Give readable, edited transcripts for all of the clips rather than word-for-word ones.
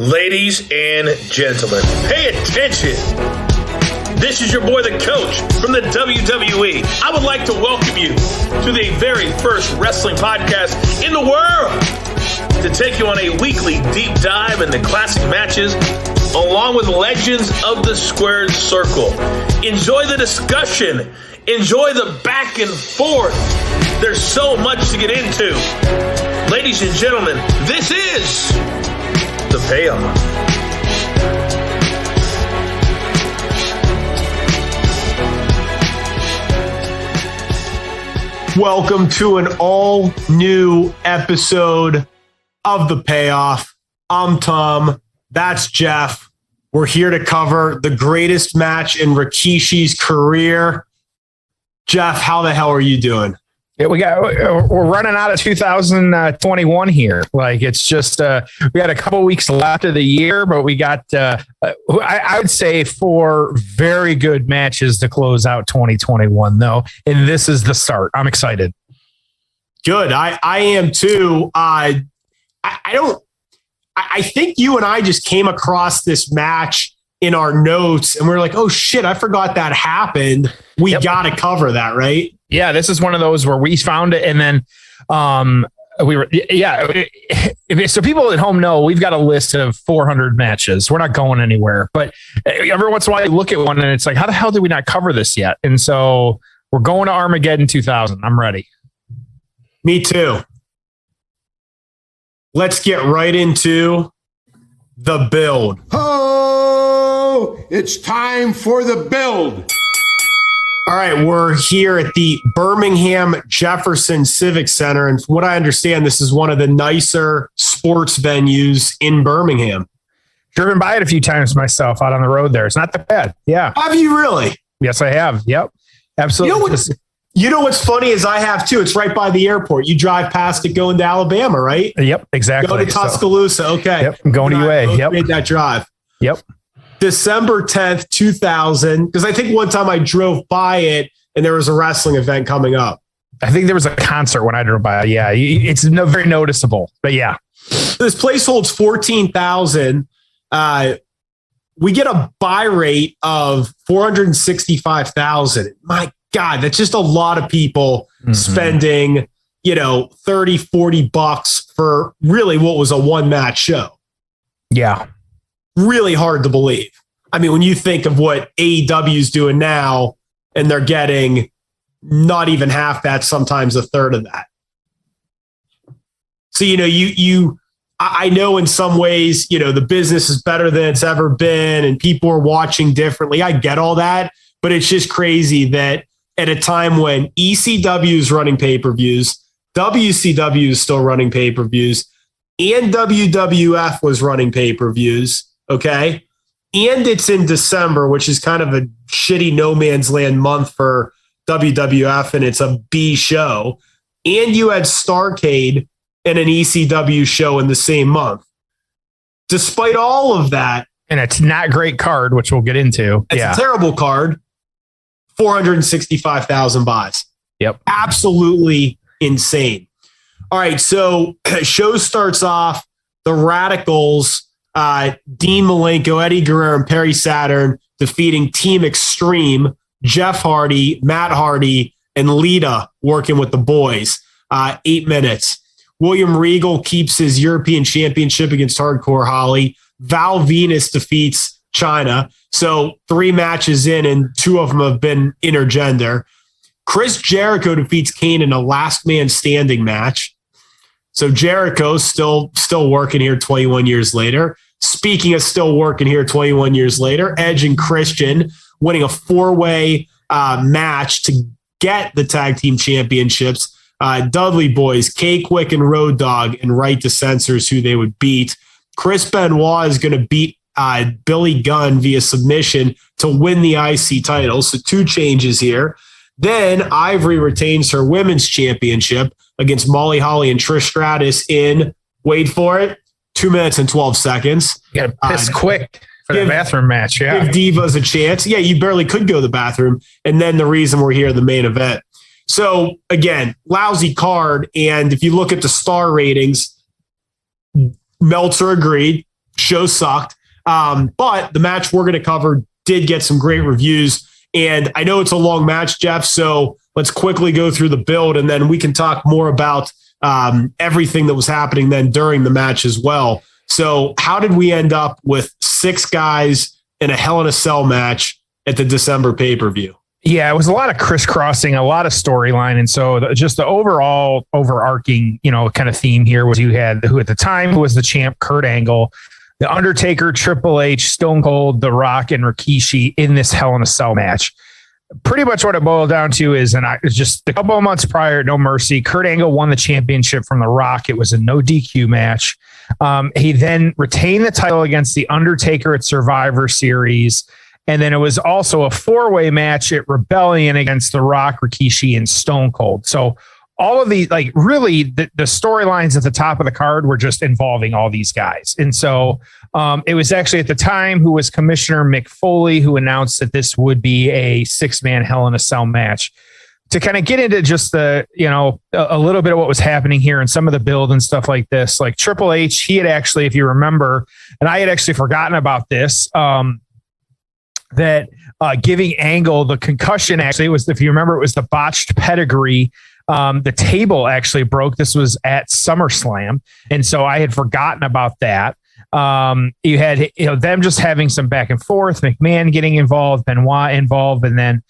Ladies and gentlemen, pay attention. This is your boy, the coach from the WWE. I would like to welcome you to the very first wrestling podcast in the world to take you on a weekly deep dive into classic matches along with legends of the squared circle. Enjoy the discussion. Enjoy the back and forth. There's so much to get into. Ladies and gentlemen, this is The Payoff. Welcome to an all-new episode of The Payoff. I'm Tom. That's Jeff. We're here to cover the greatest match in Rikishi's career. Jeff, how the hell are you doing? Yeah, we're running out of 2021 here. Like, it's just we got a couple weeks left of the year, but we got I would say 4 very good matches to close out 2021 though, and this is the start. I'm excited. Good. I am too. I think you and I just came across this match in our notes and we're like, oh shit, I forgot that happened. We got to cover that, right? Yeah, this is one of those where we found it and then we were, so people at home know we've got a list of 400 matches. We're not going anywhere, but every once in a while you look at one and it's like, how the hell did we not cover this yet? And so we're going to Armageddon 2000. I'm ready. Me too. Let's get right into the build. Oh, it's time for the build. All right, we're here at the Birmingham Jefferson Civic Center. And from what I understand, this is one of the nicer sports venues in Birmingham. Driven by it a few times myself out on the road there. It's not that bad. Yeah. Have you really? Yes, I have. Yep. Absolutely. You know what's funny is I have too. It's right by the airport. You drive past it going to Alabama, right? Yep, exactly. Go to Tuscaloosa. Okay. Yep, I'm going to UA. Yep. Made that drive. Yep. December 10th, 2000, because I think one time I drove by it and there was a wrestling event coming up. I think there was a concert when I drove by. Yeah, it's very noticeable, but yeah. This place holds 14,000. We get a buy rate of 465,000. My God, that's just a lot of people spending, $30-40 for really what was a one-match show. Yeah. Really hard to believe. I mean, when you think of what AEW is doing now, and they're getting not even half that, sometimes a third of that. So, I know in some ways, the business is better than it's ever been and people are watching differently. I get all that, but it's just crazy that at a time when ECW is running pay-per-views, WCW is still running pay-per-views, and WWF was running pay-per-views. Okay. And it's in December, which is kind of a shitty no man's land month for WWF, and it's a B show. And you had Starrcade and an ECW show in the same month. Despite all of that. And it's not great card, which we'll get into. It's a terrible card. 465,000 buys. Yep. Absolutely insane. All right. So show starts off. The Radicals, Dean Malenko, Eddie Guerrero, and Perry Saturn defeating Team Extreme, Jeff Hardy, Matt Hardy, and Lita working with the boys. 8 minutes. William Regal keeps his European Championship against Hardcore Holly. Val Venus defeats China. So 3 matches in, and 2 of them have been intergender. Chris Jericho defeats Kane in a last man standing match. So Jericho's still working here 21 years later. Speaking of still working here 21 years later, Edge and Christian winning a 4-way match to get the tag team championships. Dudley Boys, K-Quick and Road Dogg, and Right to Censors who they would beat. Chris Benoit is going to beat Billy Gunn via submission to win the IC title. So 2 changes here. Then Ivory retains her women's championship against Molly Holly and Trish Stratus in, wait for it, 2 minutes and 12 seconds. You got to piss quick for the bathroom match. Yeah. Give Divas a chance. Yeah, you barely could go to the bathroom. And then the reason we're here, the main event. So again, lousy card. And if you look at the star ratings, Meltzer agreed. show sucked. But the match we're going to cover did get some great reviews. And I know it's a long match, Jeff, so let's quickly go through the build, and then we can talk more about everything that was happening then during the match as well. So how did we end up with 6 guys in a Hell in a Cell match at the December pay-per-view? Yeah, it was a lot of crisscrossing, a lot of storyline. And so just the overall overarching, kind of theme here was you had who at the time was the champ, Kurt Angle, the Undertaker, Triple H, Stone Cold, The Rock, and Rikishi in this Hell in a Cell match. Pretty much what it boiled down to is, just a couple of months prior, No Mercy, Kurt Angle won the championship from The Rock. It was a no DQ match. He then retained the title against The Undertaker at Survivor Series. And then it was also a 4-way match at Rebellion against The Rock, Rikishi, and Stone Cold. So all of these, really the storylines at the top of the card were just involving all these guys. And so it was actually at the time who was Commissioner Mick Foley who announced that this would be a 6-man Hell in a Cell match. To kind of get into just a little bit of what was happening here and some of the build and stuff like this, like Triple H, he had actually, if you remember, and I had actually forgotten about this, that giving Angle the concussion, actually, it was, if you remember, it was the botched pedigree. The table actually broke. This was at SummerSlam. And so I had forgotten about that. You had, them just having some back and forth, McMahon getting involved, Benoit involved. And then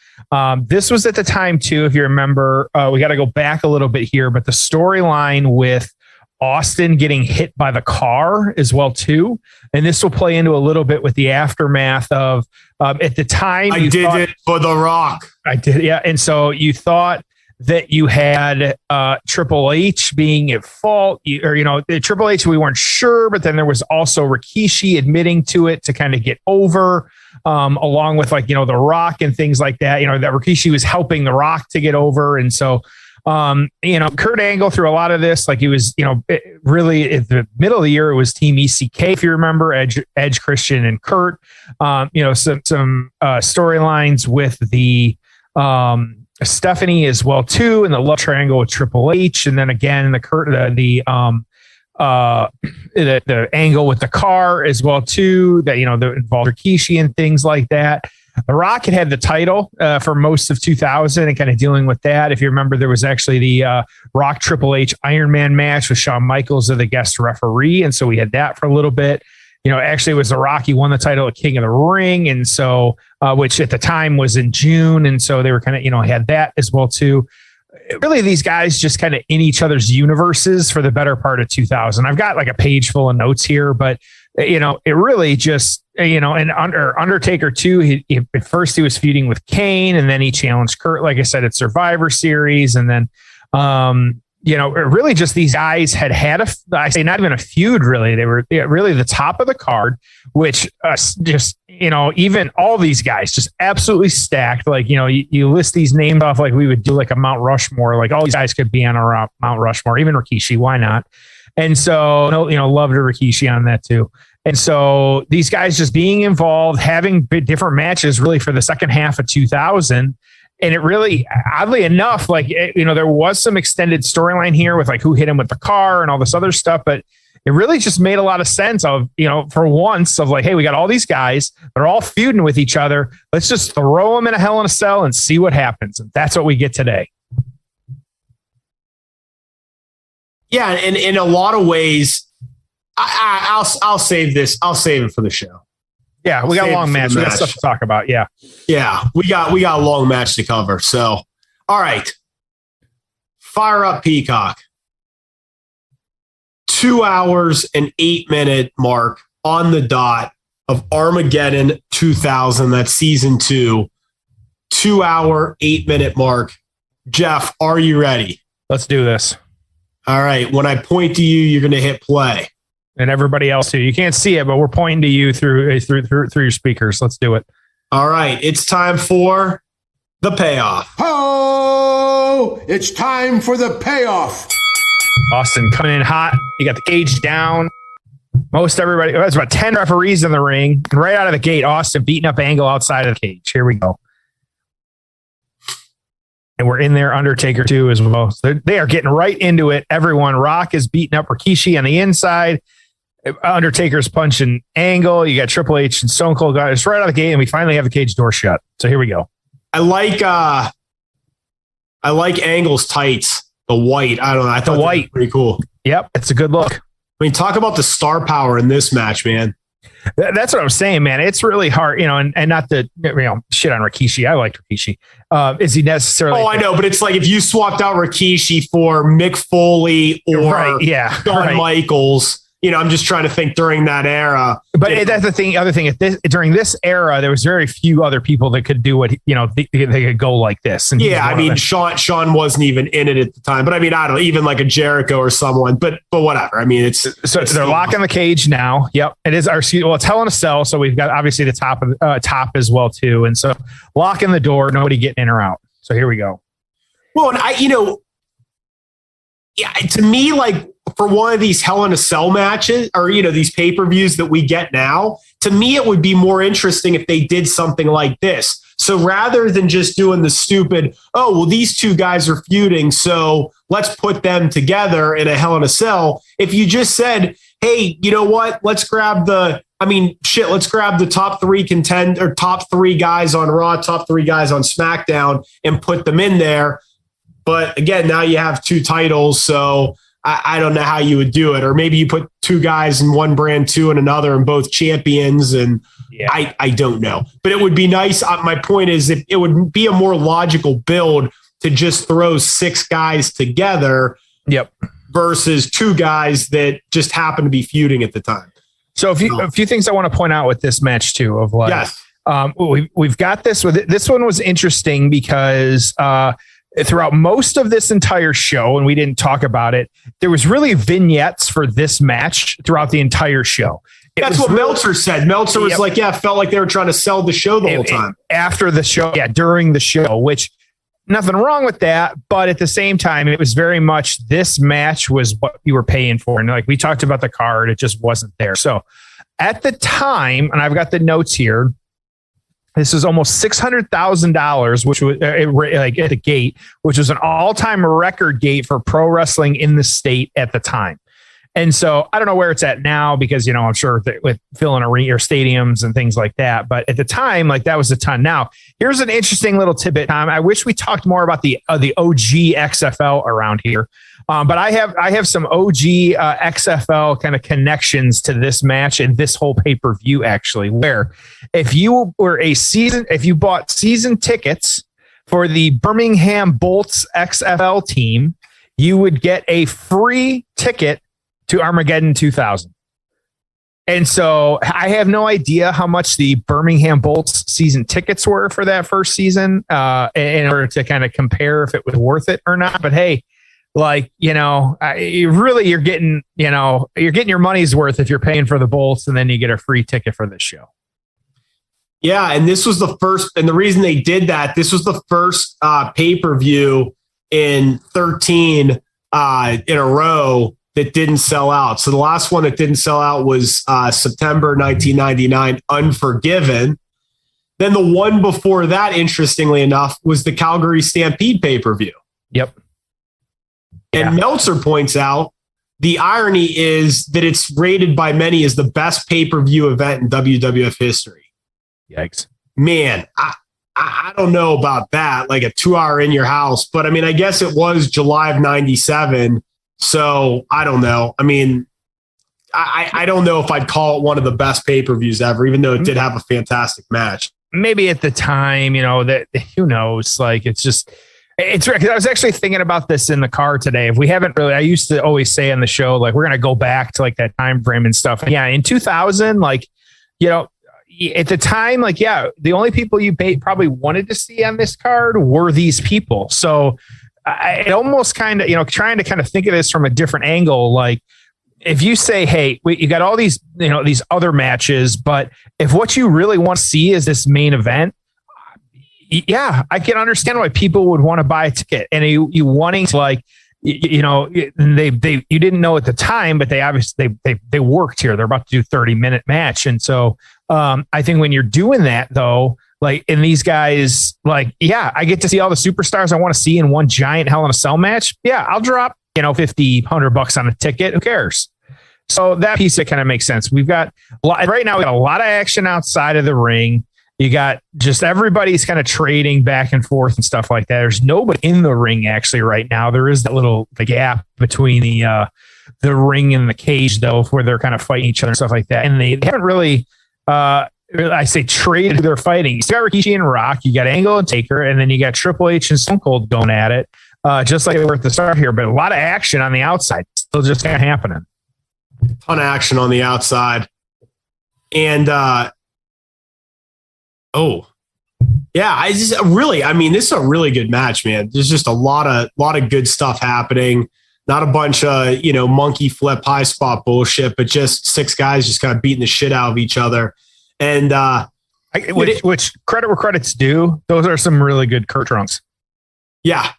this was at the time too, if you remember, we got to go back a little bit here, but the storyline with Austin getting hit by the car as well too. And this will play into a little bit with the aftermath of, at the time. I did it for The Rock. I did. Yeah. And so you thought that you had Triple H being at fault, Triple H, we weren't sure, but then there was also Rikishi admitting to it to kind of get over, along with The Rock and things like that, that Rikishi was helping The Rock to get over. And so, Kurt Angle through a lot of this, he was, really at the middle of the year, it was Team ECK, if you remember, Edge, Christian, and Kurt, some storylines with the, Stephanie as well too, and the love triangle with Triple H, and then again the angle with the car as well too, that that involved Rikishi and things like that. The Rock had the title for most of 2000 and kind of dealing with that. If you remember, there was actually the Rock Triple H Iron Man match with Shawn Michaels as the guest referee, and so we had that for a little bit. Actually it was The Rock. He won the title of King of the Ring. And so, which at the time was in June. And so they were kind of, had that as well too. Really, these guys just kind of in each other's universes for the better part of 2000. I've got a page full of notes here, but it really just, and Undertaker too, at first he was feuding with Kane, and then he challenged Kurt, like I said, at Survivor Series. And then, really just these guys had I say not even a feud, really. They were really the top of the card, which even all these guys just absolutely stacked. You list these names off like we would do a Mount Rushmore, all these guys could be on a Mount Rushmore, even Rikishi, why not? And so, loved Rikishi on that too. And so these guys just being involved, having different matches really for the second half of 2000. And it really, oddly enough, there was some extended storyline here with who hit him with the car and all this other stuff, but it really just made a lot of sense of, for once of hey, we got all these guys, they're all feuding with each other. Let's just throw them in a Hell in a Cell and see what happens. And that's what we get today. Yeah. And in a lot of ways, I'll save this. I'll save it for the show. Yeah, we got a long match. We got stuff to talk about. Yeah. Yeah, we got a long match to cover. So, all right. Fire up Peacock. 2 hours and 8 minute mark on the dot of Armageddon 2000. That's season 2. 2 hour, 8 minute mark. Jeff, are you ready? Let's do this. All right. When I point to you, you're going to hit play. And everybody else too. You can't see it, but we're pointing to you through your speakers. Let's do it. All right. It's time for the payoff. Oh, it's time for the payoff. Austin coming in hot. You got the cage down. Most everybody, there's about 10 referees in the ring. And right out of the gate, Austin beating up Angle outside of the cage. Here we go. And we're in there, Undertaker too as well. So they are getting right into it. Everyone, Rock is beating up Rikishi on the inside. Undertaker's punching Angle. You got Triple H and Stone Cold guys right out of the gate, and we finally have the cage door shut. So here we go. I like Angle's tights. The white. I don't know. I thought the white was pretty cool. Yep, it's a good look. I mean, talk about the star power in this match, man. That's what I'm saying, man. It's really hard, and not to shit on Rikishi. I liked Rikishi. Is he necessarily? Oh, I know, but it's like if you swapped out Rikishi for Mick Foley or Shawn Michaels. I'm just trying to think during that era. But that's the thing. Other thing, during this era, there was very few other people that could do what they could go like this. And yeah, I mean, Shawn wasn't even in it at the time. But I mean, I don't know, even like a Jericho or someone. But whatever. I mean, it's they're locking the cage now. Yep, it is our. Well, it's Hell in a Cell, so we've got obviously the top as well too, and so locking the door, nobody getting in or out. So here we go. Well, and to me, like, for one of these Hell in a Cell matches or, these pay-per-views that we get now, to me, it would be more interesting if they did something like this. So rather than just doing the stupid, oh, well, these two guys are feuding, so let's put them together in a Hell in a Cell. If you just said, hey, you know what? Let's grab the top three top three guys on Raw, top three guys on SmackDown and put them in there. But again, now you have two titles, so I don't know how you would do it. Or maybe you put two guys in one brand, two in another, and both champions. And I don't know. But it would be nice. My point is, if it would be a more logical build to just throw six guys together. Yep. Versus two guys that just happen to be feuding at the time. So a few things I want to point out with this match too. Of like, yes. We've got this with it. This one was interesting because throughout most of this entire show, and we didn't talk about it, there was really vignettes for this match throughout the entire show. That's what Meltzer said. Meltzer was like, felt like they were trying to sell the show the whole time. After the show, during the show, which nothing wrong with that. But at the same time, it was very much this match was what you were paying for. And like we talked about the card, it just wasn't there. So at the time, and I've got the notes here, this is almost $600,000, which was like at the gate, which was an all-time record gate for pro wrestling in the state at the time. And so I don't know where it's at now because, I'm sure that with filling arena or stadiums and things like that. But at the time, like that was a ton. Now, here's an interesting little tidbit, Tom. I wish we talked more about the OG XFL around here. But I have some OG XFL kind of connections to this match and this whole pay-per-view, actually, where if you bought season tickets for the Birmingham Bolts XFL team, you would get a free ticket to Armageddon 2000. And so I have no idea how much the Birmingham Bolts season tickets were for that first season in order to kind of compare if it was worth it or not. But hey, like, you're getting your money's worth if you're paying for the Bolts and then you get a free ticket for this show. Yeah. And this was the first, and the reason they did that, this was the first pay-per-view in 13 in a row that didn't sell out. So the last one that didn't sell out was September 1999, Unforgiven. Then the one before that, interestingly enough, was the Calgary Stampede pay-per-view. Yep. And Meltzer points out the irony is that it's rated by many as the best pay-per-view event in WWF history. Yikes. Man, I don't know about that, like a 2-hour in your house. But I mean, I guess it was July of 97. So I don't know. I mean, I don't know if I'd call it one of the best pay-per-views ever, even though it did have a fantastic match. Maybe at the time, that who knows? Like, it's I was actually thinking about this in the car today. If we haven't really, I used to always say on the show, like, we're going to go back to like that time frame and stuff. And in 2000, like, at the time, like, the only people you probably wanted to see on this card were these people. So it almost kind of, trying to kind of think of this from a different angle. Like, if you say, hey, you got all these, these other matches, but if what you really want to see is this main event, I can understand why people would want to buy a ticket. And you wanting to, like, you didn't know at the time, but they obviously they worked here. They're about to do 30-minute match. And so I think when you're doing that, though, like, and these guys, like, I get to see all the superstars I want to see in one giant Hell in a Cell match. Yeah, I'll drop, $50, $100 on a ticket. Who cares? So that piece, that kind of makes sense. We've got right now, we got a lot of action outside of the ring. You got just everybody's kind of trading back and forth and stuff like that. There's nobody in the ring actually right now. There is the gap between the ring and the cage though, where they're kind of fighting each other and stuff like that. And they haven't really, I say traded who they're fighting. You got Rikishi and Rock, you got Angle and Taker, and then you got Triple H and Stone Cold going at it, just like they were at the start here. But a lot of action on the outside, still just kind of happening. Ton of action on the outside, and this is a really good match, man. There's just a lot of good stuff happening. Not a bunch of monkey flip high spot bullshit, but just six guys just kind of beating the shit out of each other. And which credit where credit's due, those are some really good Kurt trunks. Yeah,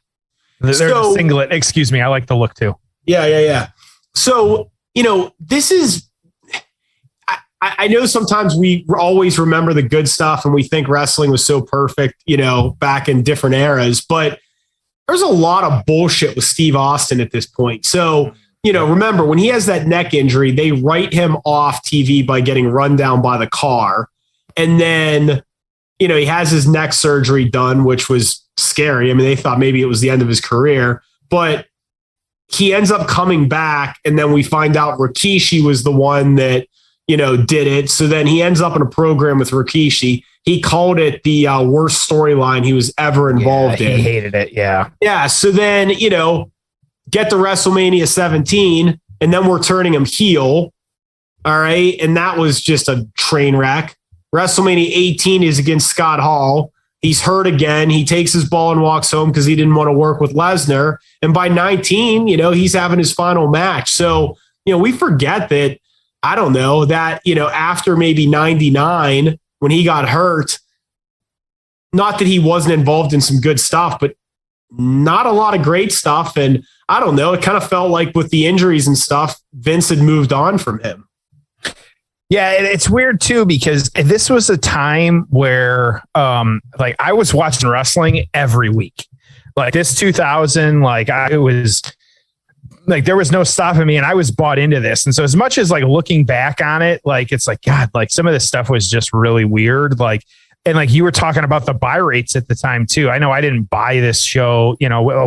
they're the singlet. Excuse me, I like the look too. Yeah. So this is. I know sometimes we always remember the good stuff and we think wrestling was so perfect, back in different eras, but there's a lot of bullshit with Steve Austin at this point. So, remember when he has that neck injury, they write him off TV by getting run down by the car. And then, he has his neck surgery done, which was scary. I mean, they thought maybe it was the end of his career, but he ends up coming back. And then we find out Rikishi was the one that, did it. So then he ends up in a program with Rikishi. He called it the worst storyline he was ever involved in. He hated it. Yeah. Yeah. So then, get to WrestleMania 17 and then we're turning him heel. All right. And that was just a train wreck. WrestleMania 18 is against Scott Hall. He's hurt again. He takes his ball and walks home because he didn't want to work with Lesnar. And by 19, he's having his final match. So, we forget that, I don't know, that, after maybe 99, when he got hurt, not that he wasn't involved in some good stuff, but not a lot of great stuff. And I don't know, it kind of felt like with the injuries and stuff, Vince had moved on from him. Yeah, it's weird too, because this was a time where I was watching wrestling every week. Like this 2000, there was no stopping me and I was bought into this. And so as much as looking back on it, it's God, some of this stuff was just really weird. And you were talking about the buy rates at the time too. I know I didn't buy this show,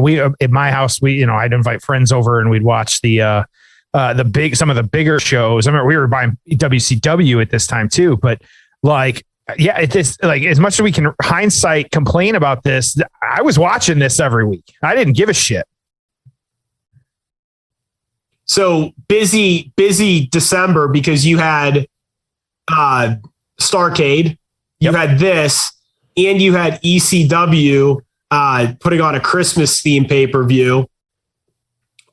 we at my house, I'd invite friends over and we'd watch some of the bigger shows. I remember we were buying WCW at this time too, but as much as we can hindsight complain about this, I was watching this every week. I didn't give a shit. So busy December because you had Starrcade, you had this, and you had ECW putting on a Christmas theme pay-per-view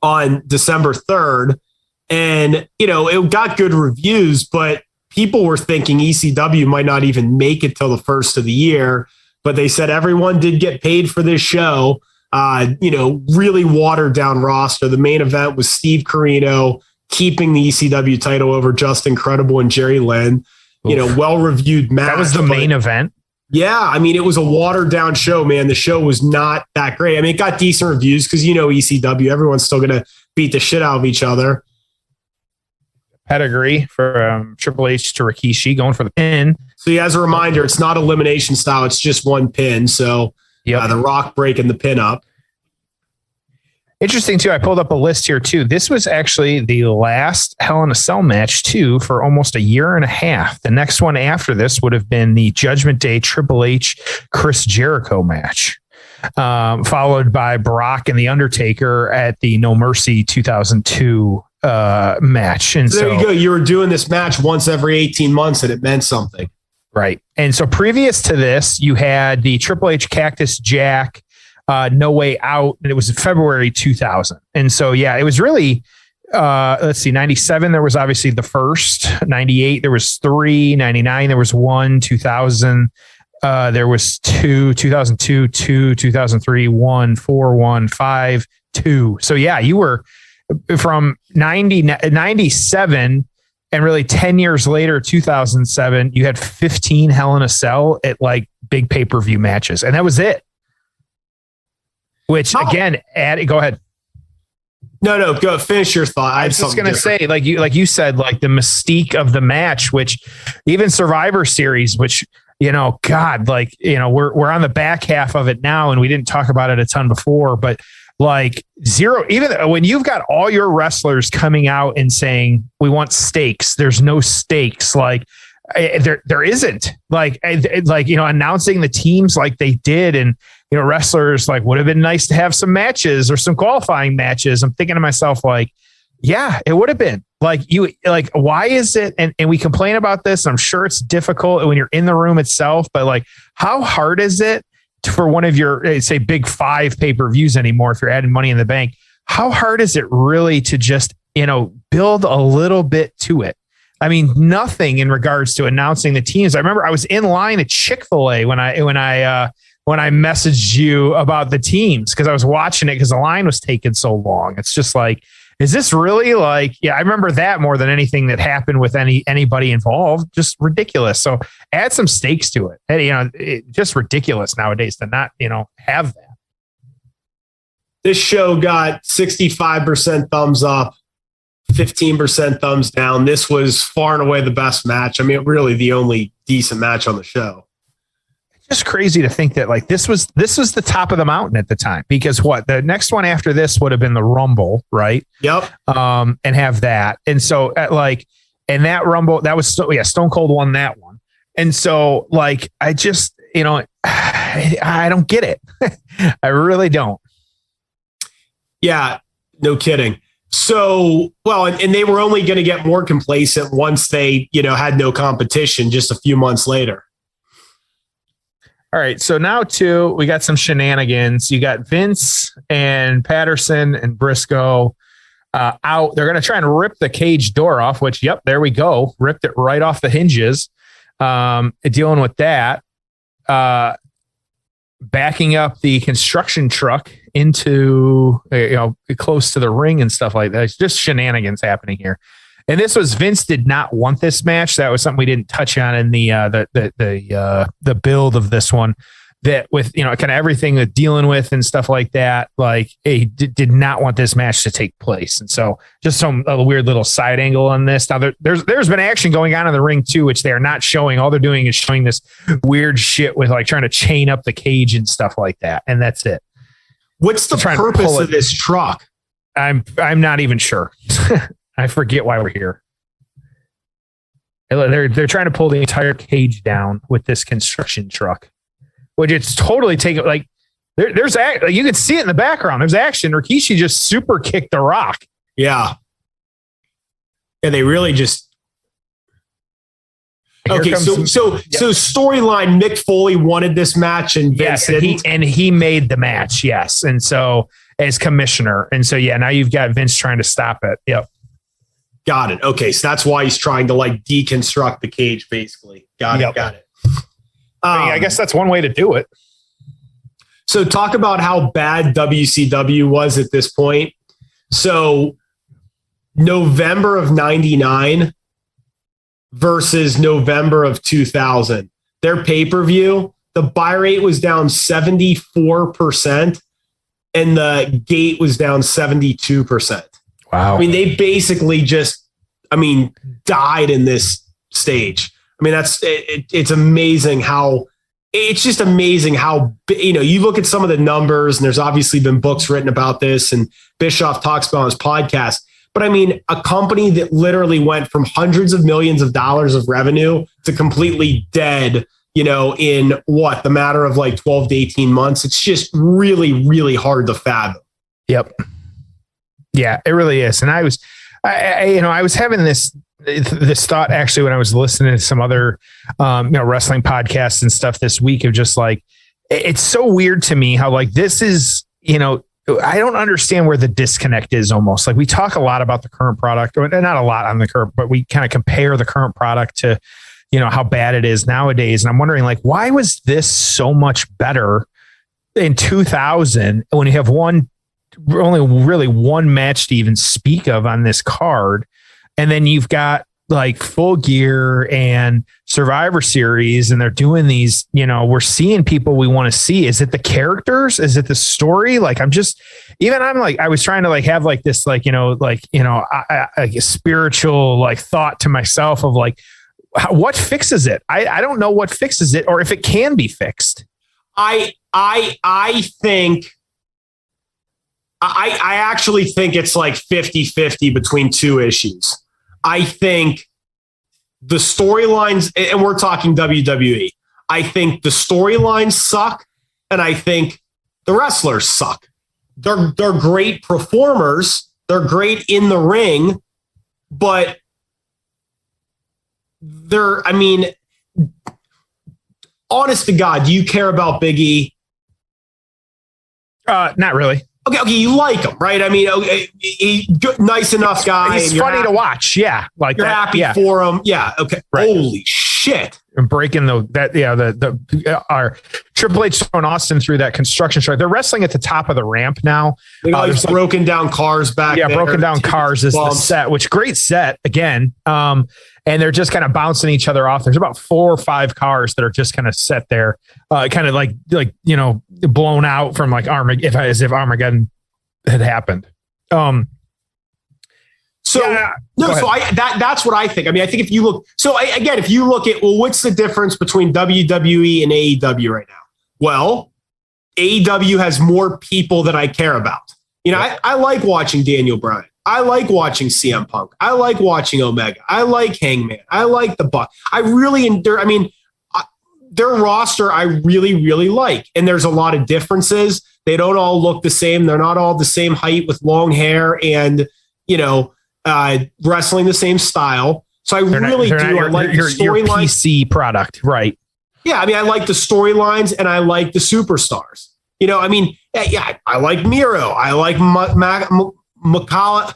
on December 3rd. And, it got good reviews, but people were thinking ECW might not even make it till the first of the year. But they said everyone did get paid for this show. Really watered down roster. The main event was Steve Corino keeping the ECW title over Justin Credible and Jerry Lynn. Well-reviewed match. That was the main event? Yeah. I mean, it was a watered down show, man. The show was not that great. I mean, it got decent reviews because, ECW, everyone's still going to beat the shit out of each other. Pedigree from Triple H to Rikishi going for the pin. So as a reminder, it's not elimination style. It's just one pin. So the Rock breaking the pin up. Interesting too. I pulled up a list here too. This was actually the last Hell in a Cell match too for almost a year and a half. The next one after this would have been the Judgment Day Triple H Chris Jericho match, followed by Brock and the Undertaker at the No Mercy 2002 match. And so there you go. You were doing this match once every 18 months and it meant something. Right. And so previous to this, you had the Triple H Cactus Jack No Way Out, and it was in February 2000. And so, it was really, 97, there was obviously the first, 98, there was 3, 99, there was 1, 2000, there was 2, 2002, 2, 2003, 1, 4, 1, 5, 2. So you were from 97 and really 10 years later, 2007, you had 15 Hell in a Cell at big pay-per-view matches. And that was it. Which again, go ahead. No, go finish your thought. I was just going to say, like you said, like the mystique of the match, which even Survivor Series, which, God, like, we're on the back half of it now, and we didn't talk about it a ton before, but like zero, even when you've got all your wrestlers coming out and saying, we want stakes, there's no stakes. Like there isn't announcing the teams like they did. And, wrestlers like would have been nice to have some matches or some qualifying matches. I'm thinking to myself, like, yeah, it would have been why is it? And we complain about this. I'm sure it's difficult when you're in the room itself, but like, how hard is it for one of your, say, big 5 pay-per-views anymore? If you're adding Money in the Bank, how hard is it really to just, build a little bit to it? I mean, nothing in regards to announcing the teams. I remember I was in line at Chick-fil-A when I messaged you about the teams, because I was watching it because the line was taking so long. It's just like, is this really like, yeah, I remember that more than anything that happened with anybody involved. Just ridiculous. So add some stakes to it. It's just ridiculous nowadays to not, have that. This show got 65% thumbs up, 15% thumbs down. This was far and away the best match. I mean, really the only decent match on the show. Just crazy to think that like this was the top of the mountain at the time, because the next one after this would have been the Rumble, right? Yep. And have that. And so and that Rumble, that was Stone Cold won that one. And so like, I just, I don't get it. I really don't. Yeah, no kidding. So, well, and they were only going to get more complacent once they, had no competition just a few months later. All right, so now we got some shenanigans. You got Vince and Patterson and Briscoe out. They're going to try and rip the cage door off, which, yep, there we go. Ripped it right off the hinges. Dealing with that. Backing up the construction truck into, close to the ring and stuff like that. It's just shenanigans happening here. And this was, Vince did not want this match. That was something we didn't touch on in the build of this one. That with kind of everything that dealing with and stuff like that, like he did not want this match to take place. And so just a weird little side angle on this. Now there's been action going on in the ring too, which they are not showing. All they're doing is showing this weird shit with like trying to chain up the cage and stuff like that, and that's it. What's the purpose of this truck? I'm not even sure. I forget why we're here. They're trying to pull the entire cage down with this construction truck, which it's totally taken. Like there's you can see it in the background. There's action. Rikishi just super kicked the Rock. Yeah. And they really just. Okay, so storyline, Mick Foley wanted this match and Vince didn't. And he made the match, yes. And so as commissioner, and so now you've got Vince trying to stop it. Yep. Got it. Okay, so that's why he's trying to like deconstruct the cage, basically. Got it. I guess that's one way to do it. So talk about how bad WCW was at this point. So November of 99 versus November of 2000, their pay-per-view, the buy rate was down 74% and the gate was down 72%. Wow. I mean, they basically just, died in this stage. I mean, it's amazing how, it's just amazing how, you look at some of the numbers, and there's obviously been books written about this, and Bischoff talks about on his podcast. But I mean, a company that literally went from hundreds of millions of dollars of revenue to completely dead, in the matter of like 12 to 18 months, it's just really, really hard to fathom. Yep. Yeah, it really is. And I was having this thought actually when I was listening to some other, wrestling podcasts and stuff this week of just like, it's so weird to me how like this is, I don't understand where the disconnect is almost. Like we talk a lot about the current product, or not a lot on the current, but we kind of compare the current product to, how bad it is nowadays. And I'm wondering like, why was this so much better in 2000 when you have only really one match to even speak of on this card? And then you've got like Full Gear and Survivor Series, and they're doing these, we're seeing people we want to see. Is it the characters? Is it the story? Like, I was trying to like have like this, like, like a spiritual like thought to myself of like, what fixes it? I don't know what fixes it, or if it can be fixed. I actually think it's like 50-50 between two issues. I think the storylines, and we're talking WWE, I think the storylines suck, and I think the wrestlers suck. They're great performers. They're great in the ring, but honest to God, do you care about Big E? Not really. Okay, you like him, right? I mean, he's nice enough guy. He's funny to watch. Yeah, like you're that, happy for him. Yeah. Okay. Right. Holy shit! And breaking our Triple H throwing Austin through that construction strike. They're wrestling at the top of the ramp now. There's broken down cars back. Yeah, there. broken down cars is the set. Which great set again. And they're just kind of bouncing each other off. There's about 4 or 5 cars that are just kind of set there, kind of like blown out from like as if Armageddon had happened. That's what I think. I mean, I think if you look, if you look at, well, what's the difference between WWE and AEW right now? Well, AEW has more people that I care about. I like watching Daniel Bryan. I like watching CM Punk. I like watching Omega. I like Hangman. I like the Buck. Their roster I really, really like. And there's a lot of differences. They don't all look the same. They're not all the same height with long hair and, wrestling the same style. So I like the storyline. PC product, right? Yeah. I mean, I like the storylines and I like the superstars. I like Miro. I like Makala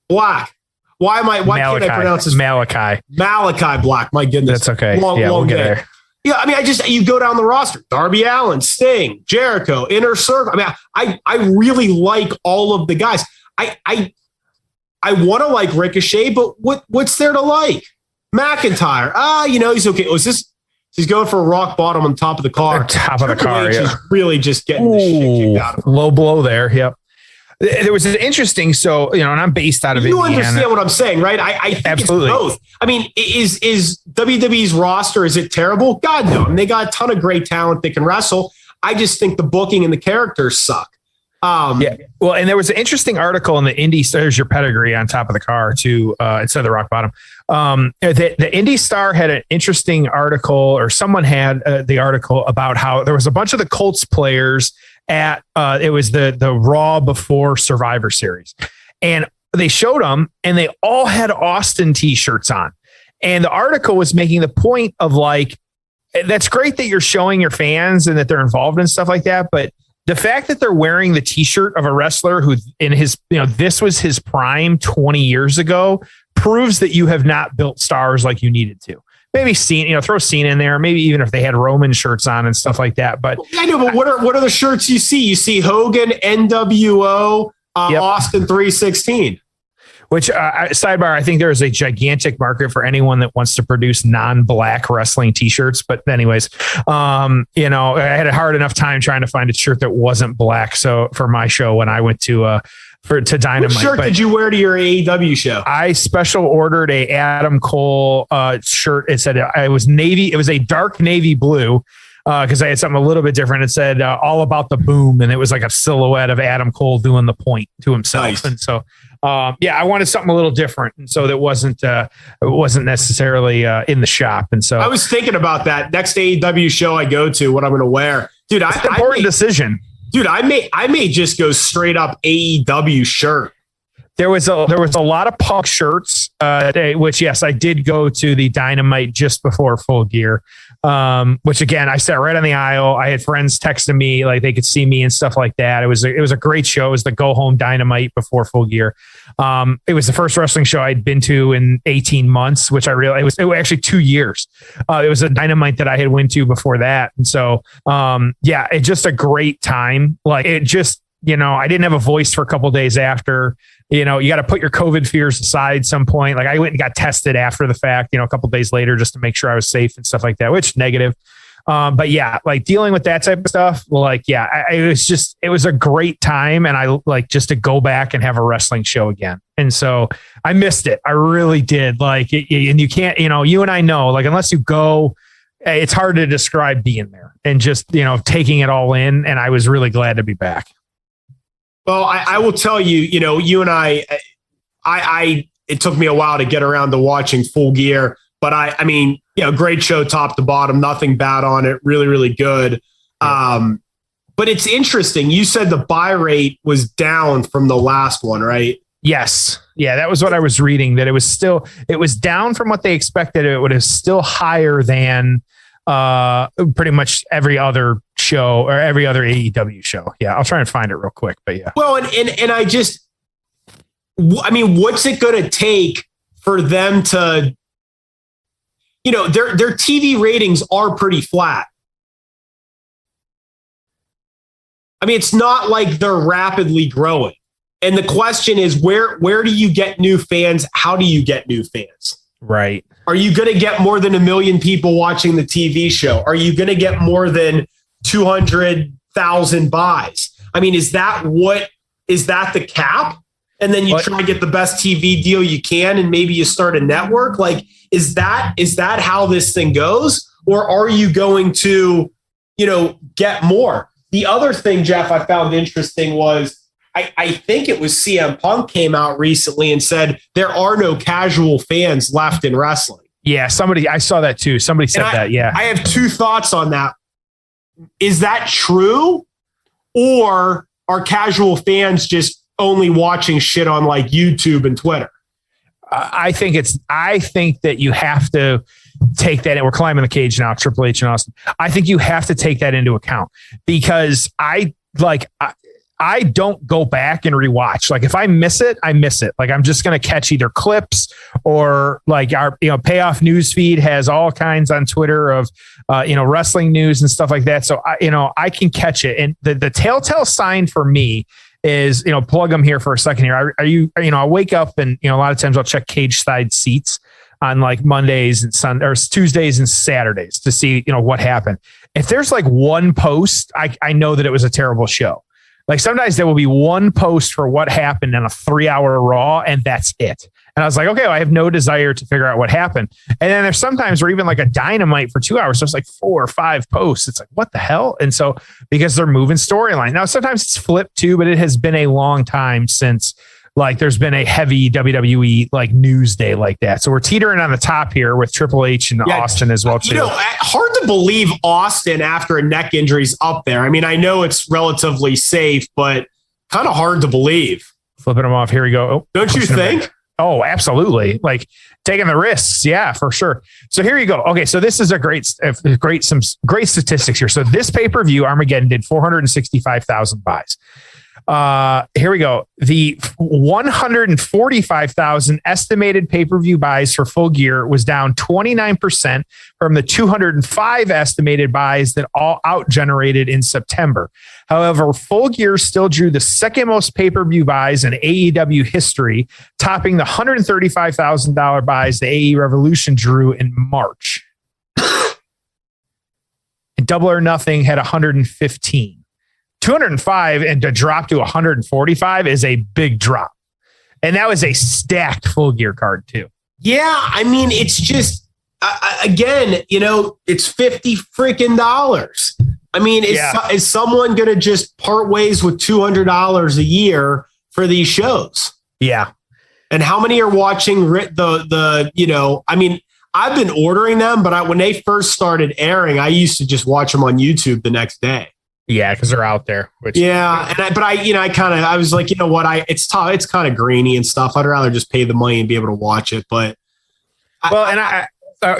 Black. Why can't I pronounce his Malachi Black? My goodness. That's okay. Long we'll get day. there. Yeah, I mean, you go down the roster: Darby Allin, Sting, Jericho, Inner Circle. I mean, I really like all of the guys. I want to like Ricochet, but what's there to like? McIntyre, he's okay. He's going for a rock bottom on top of the car. Top of the car, yeah. He's really just getting the shit kicked out of him. Low blow there. Yep. There was an interesting, and I'm based out of Indiana. You understand what I'm saying, right? I think absolutely it's both. I mean, is WWE's roster, is it terrible? God, no. I mean, they got a ton of great talent that can wrestle. I just think the booking and the characters suck. Yeah. Well, and there was an interesting article in the Indy Star. There's your pedigree on top of the car too, instead of the rock bottom. The Indy Star had an interesting article, or someone had the article about how there was a bunch of the Colts players at it was the Raw before Survivor Series, and they showed them, and they all had Austin t-shirts on, and the article was making the point of like, that's great that you're showing your fans and that they're involved in stuff like that, but the fact that they're wearing the t-shirt of a wrestler who in his, this was his prime 20 years ago proves that you have not built stars like you needed to. Maybe Cena, throw Cena in there, maybe even if they had Roman shirts on and stuff like that. But I know, but what are the shirts you see? You see Hogan, NWO, yep. Austin 316. Which sidebar, I think there is a gigantic market for anyone that wants to produce non-black wrestling t-shirts. But anyways, I had a hard enough time trying to find a shirt that wasn't black. So for my show, when I went to Dynamite. What shirt did you wear to your AEW show? I special ordered a Adam Cole shirt. It said it was navy. It was a dark navy blue. Because I had something a little bit different. It said all about the boom, and it was like a silhouette of Adam Cole doing the point to himself. Nice. And so, I wanted something a little different, and so that wasn't necessarily in the shop. And so I was thinking about that next AEW show I go to, what I'm going to wear, dude. It's an important decision, dude. I may just go straight up AEW shirt. There was a lot of Punk shirts, which yes, I did go to the Dynamite just before Full Gear. Which again, I sat right on the aisle. I had friends texting me like they could see me and stuff like that. It was a great show. It was the Go Home Dynamite before Full Gear. It was the first wrestling show I'd been to in 18 months, which I realized it was actually 2 years. It was a Dynamite that I had went to before that. And so, it's just a great time. Like I didn't have a voice for a couple of days after. You got to put your COVID fears aside some point. Like I went and got tested after the fact, a couple of days later, just to make sure I was safe and stuff like that, which negative. But yeah, like dealing with that type of stuff, it was a great time. And I like just to go back and have a wrestling show again. And so I missed it. I really did. Like, and you can't, you and I know, like, unless you go, it's hard to describe being there and just, taking it all in. And I was really glad to be back. Well, I will tell you, you and I, it took me a while to get around to watching Full Gear, but I mean, great show top to bottom, nothing bad on it. Really, really good. But it's interesting. You said the buy rate was down from the last one, right? Yes. Yeah. That was what I was reading, that it was down from what they expected. It was still higher than pretty much every other show or every other AEW show. Yeah. I'll try and find it real quick, but yeah. Well, and I mean, what's it going to take for them to, their TV ratings are pretty flat. I mean, it's not like they're rapidly growing. And the question is, where do you get new fans? How do you get new fans? Right. Are you going to get more than 1 million people watching the TV show? Are you going to get more than 200,000 buys? I mean, is that the cap? And then you try to get the best TV deal you can, and maybe you start a network. Like, is that how this thing goes? Or are you going to, get more? The other thing, Jeff, I found interesting was I think it was CM Punk came out recently and said there are no casual fans left in wrestling. Yeah, I saw that too. Somebody said that. Yeah. I have two thoughts on that. Is that true? Or are casual fans just only watching shit on like YouTube and Twitter? I think that you have to take that, and we're climbing the cage now, Triple H and Austin. I think you have to take that into account, because I don't go back and rewatch. Like, if I miss it, I miss it. Like, I'm just going to catch either clips or like our, Payoff news feed has all kinds on Twitter of, wrestling news and stuff like that. So I can catch it. And the telltale sign for me is, plug them here for a second here. I wake up and, a lot of times I'll check cage side seats on like Mondays and Sundays or Tuesdays and Saturdays to see, what happened. If there's like one post, I know that it was a terrible show. Like, sometimes there will be one post for what happened in a 3-hour Raw, and that's it. And I was like, okay, well, I have no desire to figure out what happened. And then there's sometimes where even like a Dynamite for 2 hours, so it's like 4 or 5 posts. It's like, what the hell? And so, because they're moving storyline. Now, sometimes it's flipped too, but it has been a long time since like there's been a heavy WWE like news day like that. So we're teetering on the top here with Triple H and Austin as well too. Hard to believe Austin after a neck injury is up there. I mean, I know it's relatively safe, but kind of hard to believe. Flipping him off. Here we go. Oh, don't you think? Oh, absolutely. Like, taking the risks. Yeah, for sure. So here you go. Okay. So this is some great statistics here. So this pay-per-view, Armageddon, did 465,000 buys. Here we go. The 145,000 estimated pay-per-view buys for Full Gear was down 29% from the 205 estimated buys that All Out generated in September. However, Full Gear still drew the second most pay-per-view buys in AEW history, topping the $135,000 buys the AE Revolution drew in March. And Double or Nothing had 115. 205 and to drop to 145 is a big drop. And that was a stacked Full Gear card too. Yeah. I mean, it's just, again, it's $50 freaking dollars. I mean, is someone going to just part ways with $200 a year for these shows? Yeah. And how many are watching I mean, I've been ordering them, but when they first started airing, I used to just watch them on YouTube the next day. Yeah, because they're out there. I was like, you know what? It's tough. It's kind of grainy and stuff. I'd rather just pay the money and be able to watch it. But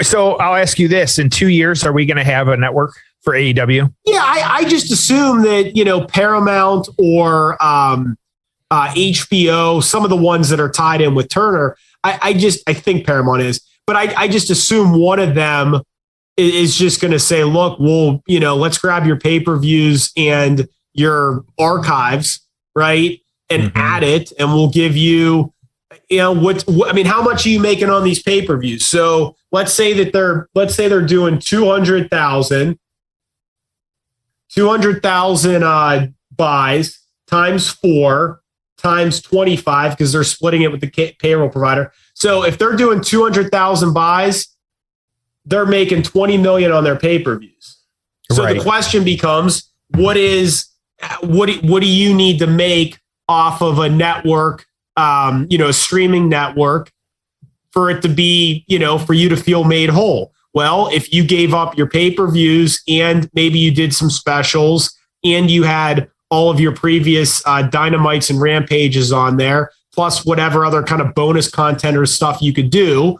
so I'll ask you this: in 2 years, are we going to have a network for AEW? Yeah, I just assume that Paramount or HBO, some of the ones that are tied in with Turner. I think Paramount is, but I just assume one of them is just going to say, look, let's grab your pay-per-views and your archives right? And add it, and we'll give you, how much are you making on these pay-per-views? So let's say they're doing 200,000 buys times 4 times 25, because they're splitting it with the payroll provider. So if they're doing 200,000 buys, they're making 20 million on their pay-per-views. So the question becomes, what do you need to make off of a network, a streaming network, for it to be, for you to feel made whole? Well, if you gave up your pay-per-views and maybe you did some specials and you had all of your previous Dynamites and Rampages on there, plus whatever other kind of bonus content or stuff you could do,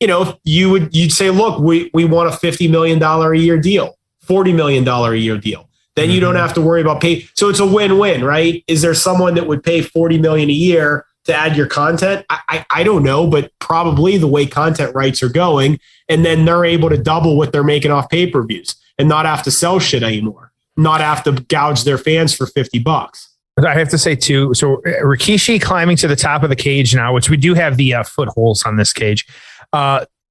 you'd say, look, we want a $50 million a year deal, $40 million a year deal. Then you don't have to worry about pay. So it's a win-win, right? Is there someone that would pay $40 million a year to add your content? I don't know, but probably the way content rights are going, and then they're able to double what they're making off pay-per-views and not have to sell shit anymore, not have to gouge their fans for $50. I have to say too, so Rikishi climbing to the top of the cage now, which we do have the footholds on this cage.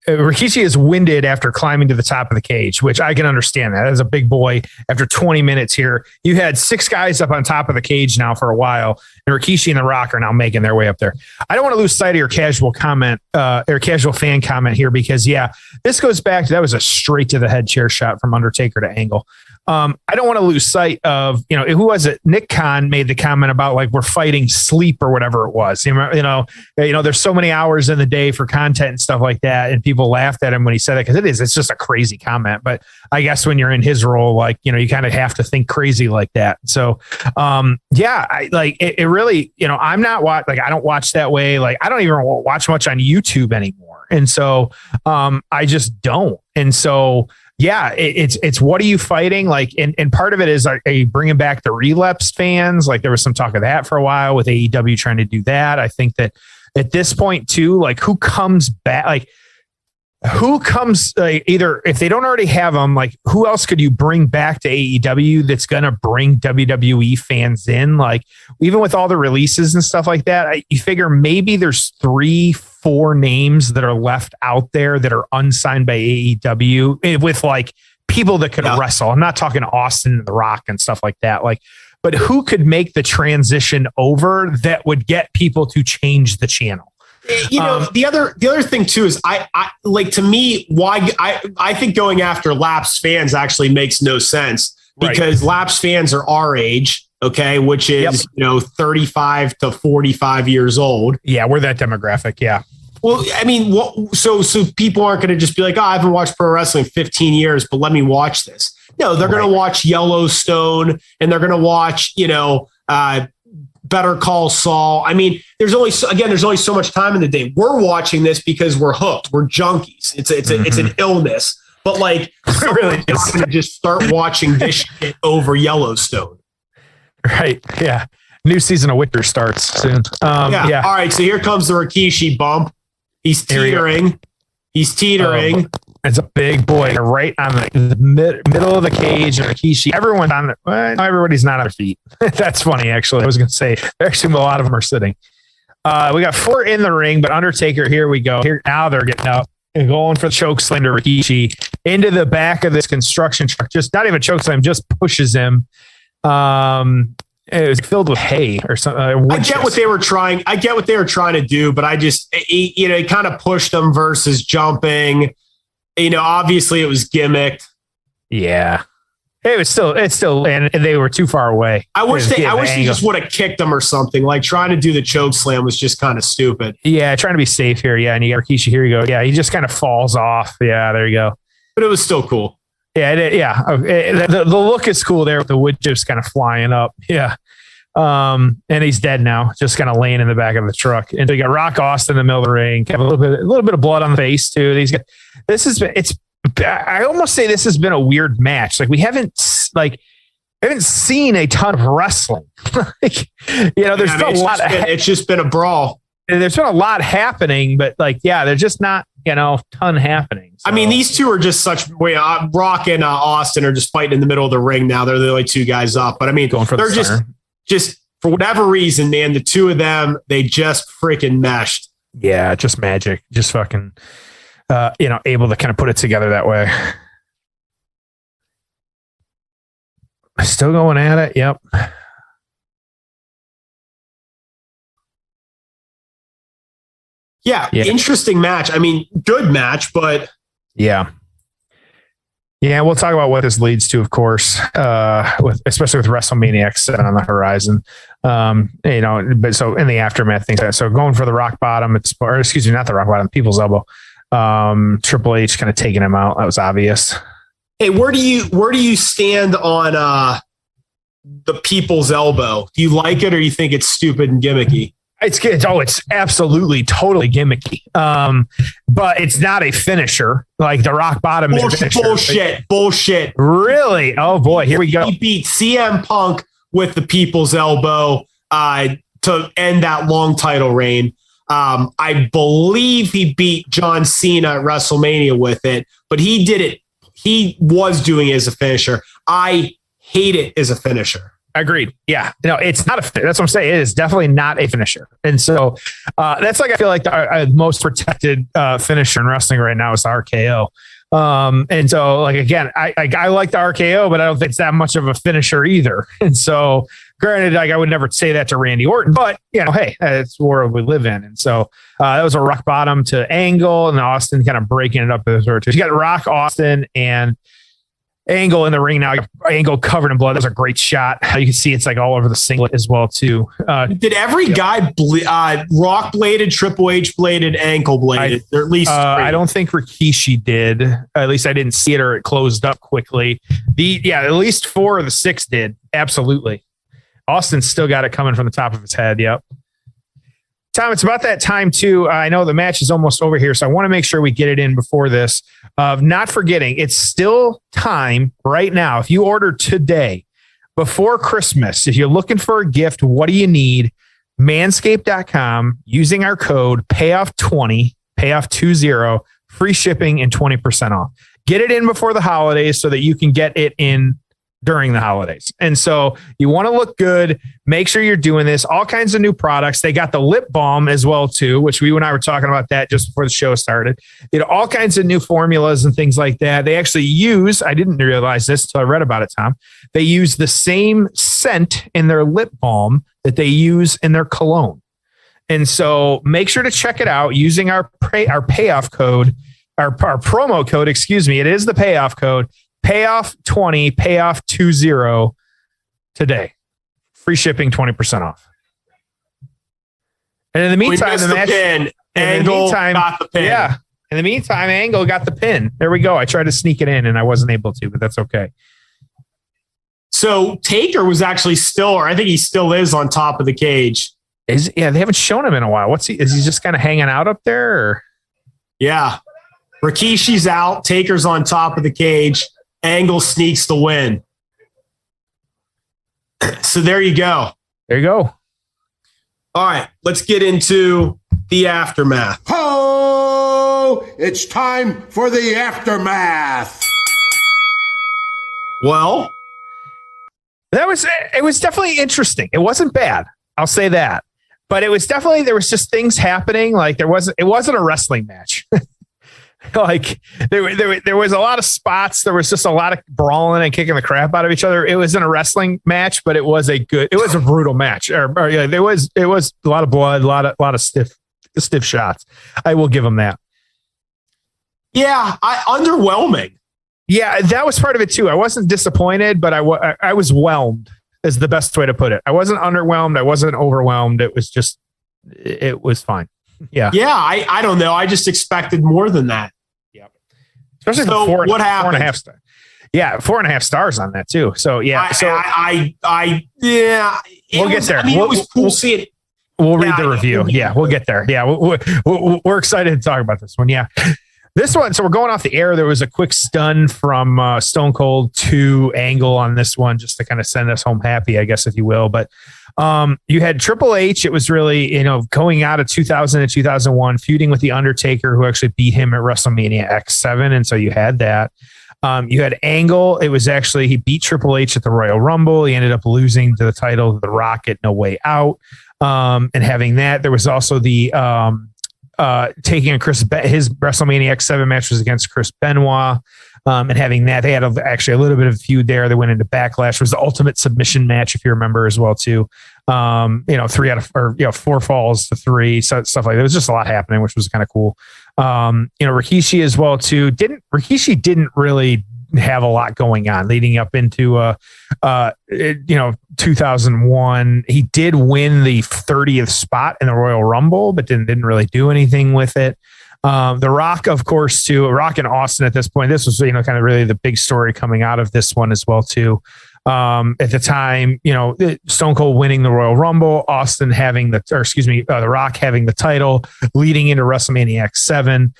Rikishi is winded after climbing to the top of the cage, which I can understand that as a big boy. After 20 minutes here, you had 6 guys up on top of the cage now for a while, and Rikishi and The Rock are now making their way up there. I don't want to lose sight of your casual comment or casual fan comment here, because this goes back to, that was a straight to the head chair shot from Undertaker to Angle. I don't want to lose sight of, who was it? Nick Khan made the comment about like, we're fighting sleep or whatever it was. There's so many hours in the day for content and stuff like that. And people laughed at him when he said it, because it's just a crazy comment. But I guess when you're in his role, you kind of have to think crazy like that. So, it really, I'm not I don't watch that way. Like, I don't even watch much on YouTube anymore. And so, I just don't. And so, it's what are you fighting? Like, and part of it is, are you bringing back the relapsed fans? Like, there was some talk of that for a while with AEW trying to do that. I think that at this point too, like, who comes back? Like, who comes, either if they don't already have them, like, who else could you bring back to AEW that's going to bring WWE fans in? Like, even with all the releases and stuff like that, you figure maybe there's 3-4 names that are left out there that are unsigned by AEW with like people that could wrestle. I'm not talking Austin and The Rock and stuff like that. Like, but who could make the transition over that would get people to change the channel? The other thing too is I to me, why I think going after lapsed fans actually makes no sense, because lapsed fans are our age, okay, which is 35 to 45 years old. Yeah, we're that demographic. Yeah. Well, I mean, so people aren't going to just be like, I haven't watched pro wrestling in 15 years, but let me watch this. No, they're going to watch Yellowstone, and they're going to watch Better Call Saul. I mean, there's only so much time in the day. We're watching this because we're hooked. We're junkies. It's an illness. But like, really, not going to just start watching this shit over Yellowstone. Right. Yeah. New season of Witcher starts soon. All right. So here comes the Rikishi bump. He's teetering. It's a big boy right on the middle of the cage. And Rikishi, everyone's on everybody's not on their feet. That's funny, actually. I was going to say, actually, a lot of them are sitting. We got 4 in the ring, but Undertaker, here we go. Here now they're getting up and going for the choke slam to Rikishi into the back of this construction truck. Just not even choke slam, just pushes him. It was filled with hay or something. I get what they were trying to do, but I just, he kind of pushed them versus jumping. Obviously it was gimmicked. Yeah. It's still, and they were too far away. I wish he just would have kicked them or something. Like, trying to do the choke slam was just kind of stupid. Yeah. Trying to be safe here. Yeah. And you got Rikishi. Here you go. Yeah. He just kind of falls off. Yeah. There you go. But it was still cool. Yeah. The look is cool there with the wood chips kind of flying up. Yeah. And he's dead now, just kind of laying in the back of the truck. And so you got Rock Austin in the middle of the ring, have a little bit of blood on the face too. I almost say this has been a weird match. Like, we haven't seen a ton of wrestling. There's been a lot. It's just been a brawl. There's been a lot happening, but there's just not, ton happening. So. I mean, these two are just Rock and Austin are just fighting in the middle of the ring now. They're the only 2 guys up, but I mean, they're just for whatever reason, man, the two of them, they just freaking meshed. Yeah, just magic. Just fucking, able to kind of put it together that way. Still going at it. Yep. Yeah, interesting match. I mean, good match, but yeah. Yeah, we'll talk about what this leads to, of course, especially with WrestleMania X7 on the horizon. But so in the aftermath, things like that. So going for the rock bottom, not the rock bottom, people's elbow. Triple H kind of taking him out. That was obvious. Hey, where do you stand on the people's elbow? Do you like it, or you think it's stupid and gimmicky? It's absolutely totally gimmicky. But it's not a finisher. Like the rock bottom is a finisher. Bullshit. Really? Oh boy, here we go. He beat CM Punk with the people's elbow to end that long title reign. I believe he beat John Cena at WrestleMania with it, but he did it. He was doing it as a finisher. I hate it as a finisher. Agreed. Yeah. No, it's not that's what I'm saying. It is definitely not a finisher. And so that's like, I feel like the most protected finisher in wrestling right now is the RKO. And so like, again, I like the RKO, but I don't think it's that much of a finisher either. And so granted, like I would never say that to Randy Orton, but hey, it's the world we live in. And so that was a rock bottom to Angle and Austin kind of breaking it up. You got Rock, Austin, and Angle in the ring now. Angle covered in blood. That was a great shot. You can see it's like all over the singlet as well too. Did every guy Rock bladed, Triple H bladed, Ankle bladed? Or at least I don't think Rikishi did. At least I didn't see it, or it closed up quickly. At least 4 of the 6 did. Absolutely. Austin still got it coming from the top of his head. Yep. Tom, it's about that time too. I know the match is almost over here, so I want to make sure we get it in before this. Not forgetting, it's still time right now. If you order today, before Christmas, if you're looking for a gift, what do you need? Manscaped.com, using our code PAYOFF20, PAYOFF20, free shipping and 20% off. Get it in before the holidays so that you can get it in during the holidays. And so you want to look good. Make sure you're doing this. All kinds of new products. They got the lip balm as well too, which we and I were talking about that just before the show started. All kinds of new formulas and things like that. They actually use, I didn't realize this until I read about it, Tom. They use the same scent in their lip balm that they use in their cologne. And so make sure to check it out using our payoff code, our promo code, excuse me. It is the payoff code. PAYOFF20, PAYOFF20 today. Free shipping, 20% off. And in the meantime, Angle got the pin. Yeah. In the meantime, Angle got the pin. There we go. I tried to sneak it in and I wasn't able to, but that's okay. So Taker was actually still, or I think he still is, on top of the cage. They haven't shown him in a while. Is he just kind of hanging out up there? Or? Yeah. Rikishi's out. Taker's on top of the cage. Angle sneaks the win. So there you go. There you go. All right, let's get into the aftermath. Ho! It's time for the aftermath. Well, it was definitely interesting. It wasn't bad. I'll say that. But it was definitely, there was just things happening. Like it wasn't a wrestling match. Like there was a lot of spots. There was just a lot of brawling and kicking the crap out of each other. It wasn't a wrestling match, but it was a brutal match. There was a lot of blood, a lot of stiff shots. I will give them that. Yeah, underwhelming. Yeah, that was part of it too. I wasn't disappointed, but I was whelmed is the best way to put it. I wasn't underwhelmed. I wasn't overwhelmed. It was fine. Yeah. Yeah. I don't know. I just expected more than that. Yep. Especially so what happened? 4.5 stars. Yeah. 4.5 stars on that too. So yeah. We'll get there. It was cool seeing it. We'll read the review. Yeah. We'll get there. Yeah. We're excited to talk about this one. Yeah. This one. So we're going off the air. There was a quick stun from Stone Cold to Angle on this one, just to kind of send us home happy, I guess, if you will. But you had Triple H. It was really, going out of 2000 and 2001, feuding with the Undertaker, who actually beat him at WrestleMania X7. And so you had that. You had Angle. It was actually, he beat Triple H at the Royal Rumble. He ended up losing to the title of The Rock at No Way Out. And having that, there was also the taking on his WrestleMania X7 match was against Chris Benoit. And having that, they had actually a little bit of a feud there. They went into Backlash. It was the ultimate submission match, if you remember as well, too. 4 falls to 3, so stuff like that. There was just a lot happening, which was kind of cool. Rikishi as well, too. Rikishi didn't really have a lot going on leading up into 2001. He did win the 30th spot in the Royal Rumble, but didn't really do anything with it. The Rock, of course, too. Rock and Austin at this point. This was, kind of really the big story coming out of this one as well, too. At the time, Stone Cold winning the Royal Rumble, Austin having The Rock having the title, leading into WrestleMania X7,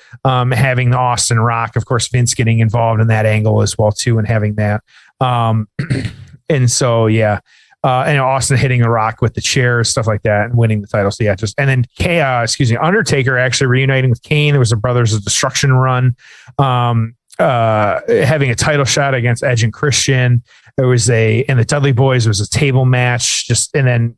having the Austin Rock, of course, Vince getting involved in that angle as well, too, and having that. And so, yeah. And Austin hitting The Rock with the chair, stuff like that, and winning the title. So yeah, Undertaker actually reuniting with Kane. There was a Brothers of Destruction run, having a title shot against Edge and Christian. There was and the Dudley Boys was a table match. And then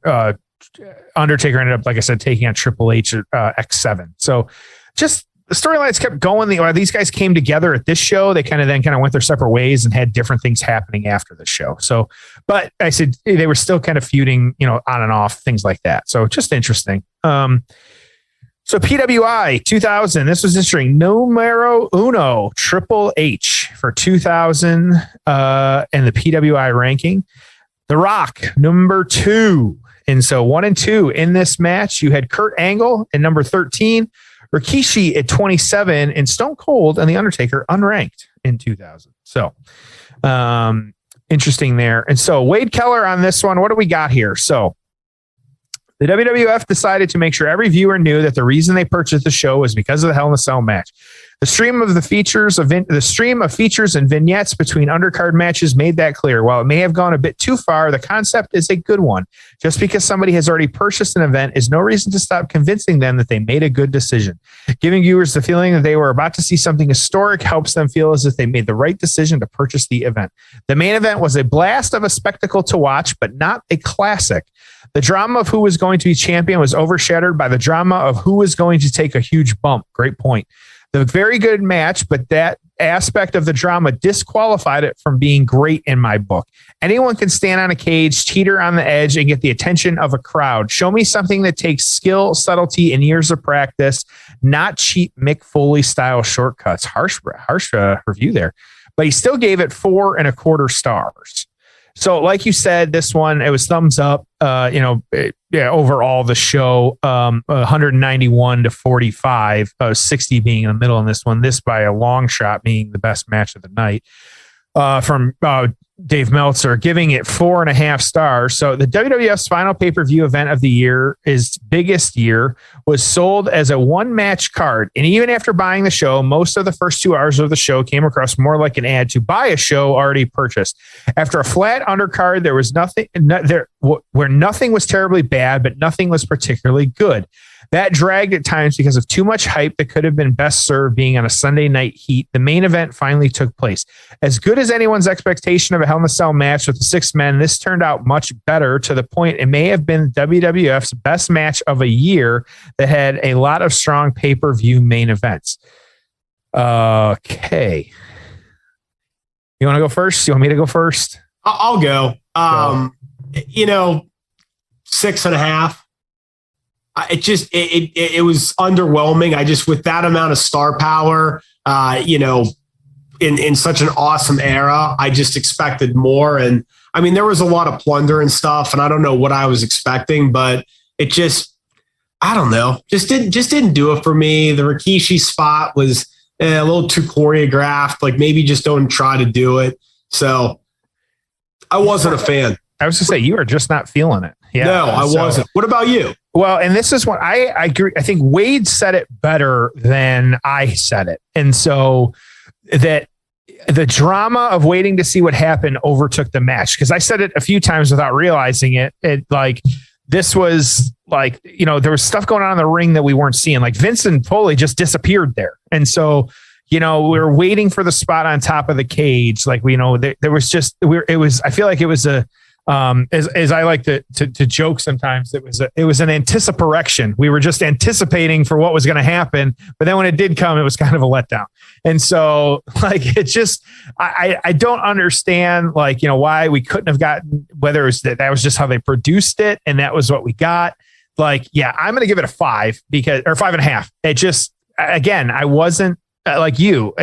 Undertaker ended up, like I said, taking on Triple H at X7. So just the storylines kept going. These guys came together at this show. They kind of went their separate ways and had different things happening after the show. So, but I said they were still kind of feuding, on and off, things like that. So just interesting. So PWI 2000, this was interesting. Numero uno, Triple H for 2000 and the PWI ranking. The Rock, number 2. And so 1 and 2 in this match. You had Kurt Angle at number 13. Rikishi at 27, and Stone Cold and The Undertaker unranked in 2000. So interesting there. And so Wade Keller on this one, what do we got here? So the WWF decided to make sure every viewer knew that the reason they purchased the show was because of the Hell in a Cell match. The stream of features and vignettes between undercard matches made that clear. While it may have gone a bit too far, the concept is a good one. Just because somebody has already purchased an event is no reason to stop convincing them that they made a good decision. Giving viewers the feeling that they were about to see something historic helps them feel as if they made the right decision to purchase the event. The main event was a blast of a spectacle to watch, but not a classic. The drama of who was going to be champion was overshadowed by the drama of who was going to take a huge bump. Great point. The very good match, but that aspect of the drama disqualified it from being great in my book. Anyone can stand on a cage, teeter on the edge, and get the attention of a crowd. Show me something that takes skill, subtlety, and years of practice, not cheap Mick Foley style shortcuts. Harsh review there, but he still gave it 4.25 stars. So like you said, this one, it was thumbs up, overall the show, 191 to 45, 60 being in the middle in this one, this by a long shot being the best match of the night, from Dave Meltzer, giving it 4.5 stars. So the WWF's final pay-per-view event of the year, its biggest year, was sold as a one-match card. And even after buying the show, most of the first 2 hours of the show came across more like an ad to buy a show already purchased. After a flat undercard, there was nothing where nothing was terribly bad, but nothing was particularly good. That dragged at times because of too much hype that could have been best served being on a Sunday night heat. The main event finally took place. As good as anyone's expectation of a Hell in a Cell match with the 6 men, this turned out much better, to the point it may have been WWF's best match of a year that had a lot of strong pay-per-view main events. Okay. You want to go first? You want me to go first? I'll go. 6.5. It was underwhelming. With that amount of star power, in such an awesome era, I just expected more. And I mean, there was a lot of plunder and stuff, and I don't know what I was expecting, but it I don't know, just didn't do it for me. The Rikishi spot was a little too choreographed. Like, maybe just don't try to do it. So I wasn't a fan. I was to say, you are just not feeling it. Yeah, no, I wasn't. What about you? Well, and this is what I agree. I think Wade said it better than I said it. And so that the drama of waiting to see what happened overtook the match. Because I said it a few times without realizing it. This was like, there was stuff going on in the ring that we weren't seeing. Like Vince and Foley just disappeared there. And so we were waiting for the spot on top of the cage. Like, there was just, I feel like it was as I like to joke sometimes, it was an anticiparection. We were just anticipating for what was going to happen, but then when it did come, it was kind of a letdown. And so, like, it's just, I don't understand, like, why we couldn't have gotten, whether it was that was just how they produced it and that was what we got. Like, yeah, I'm going to give it a 5 or 5.5. It just, again, I wasn't like you.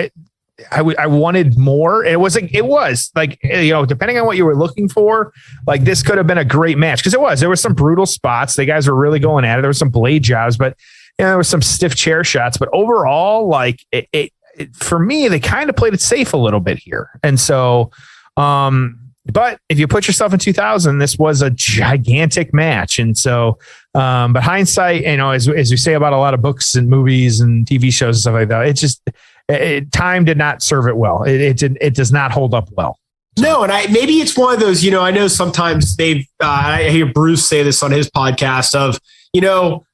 I wanted more. It was like, depending on what you were looking for, like, this could have been a great match, because there was some brutal spots. The guys were really going at it. There was some blade jobs, but there was some stiff chair shots. But overall, like, it for me, they kind of played it safe a little bit here. And so, but if you put yourself in 2000, this was a gigantic match. And so, but hindsight, as we say about a lot of books and movies and TV shows and stuff like that, it's just, time did not serve it well. It does not hold up well. No, and maybe it's one of those, I know sometimes I hear Bruce say this on his podcast of,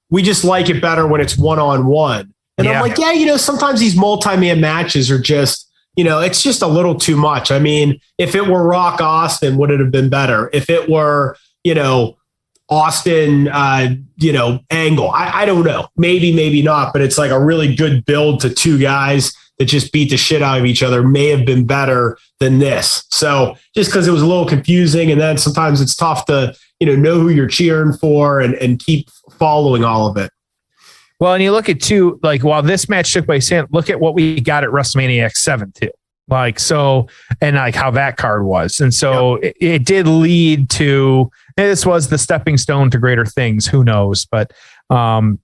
we just like it better when it's one-on-one. And I'm like, sometimes these multi-man matches are just, it's just a little too much. I mean, if it were Rock Austin, would it have been better? If it were, Austin, Angle, I don't know. Maybe not, but it's like a really good build to two guys that just beat the shit out of each other may have been better than this. So just because it was a little confusing, and then sometimes it's tough to, know who you're cheering for and keep following all of it. Well, and you look at too, like, while this match took place, look at what we got at WrestleMania X7 too. Like, so, and like how that card was. And so it did lead to, this was the stepping stone to greater things. Who knows? But so,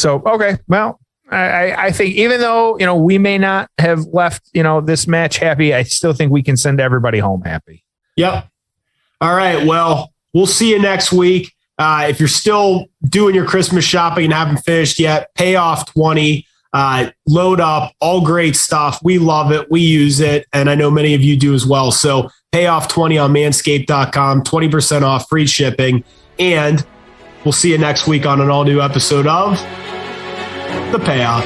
okay. Well, I think even though, we may not have left, this match happy, I still think we can send everybody home happy. Yep. All right. Well, we'll see you next week. If you're still doing your Christmas shopping and haven't finished yet, Payoff 20, load up, all great stuff. We love it. We use it. And I know many of you do as well. So Payoff 20 on manscaped.com, 20% off, free shipping. And we'll see you next week on an all new episode of The Payoff.